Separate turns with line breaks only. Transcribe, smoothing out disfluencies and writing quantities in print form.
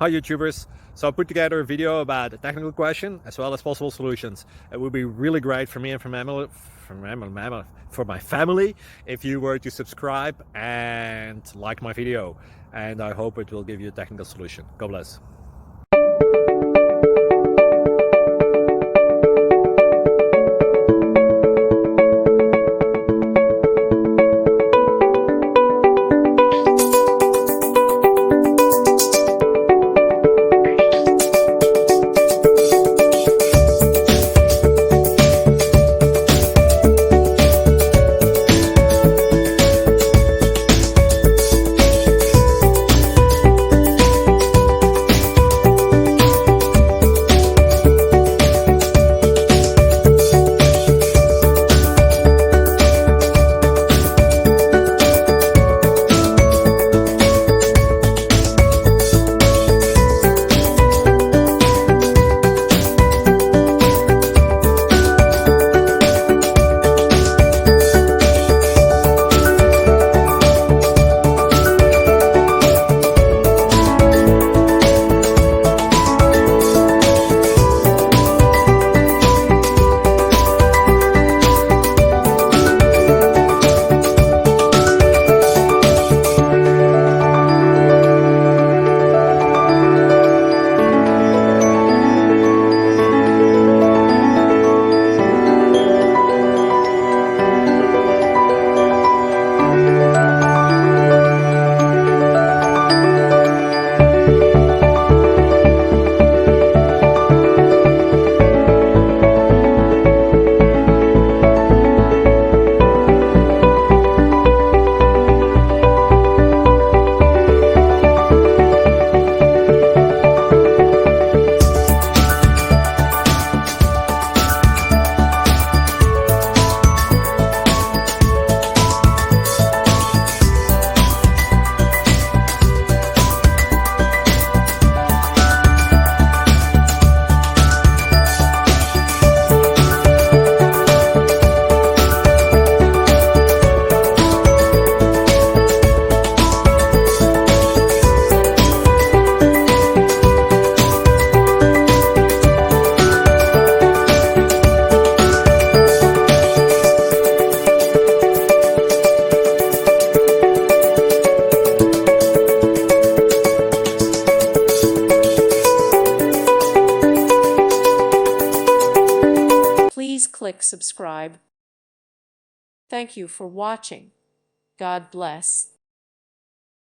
Hi YouTubers. So I put together a video about a technical question as well as possible solutions. It would be really great for me and for my family if you were to subscribe and like my video, and I hope it will give you a technical solution. God bless.
Please click subscribe. Thank you for watching. God bless.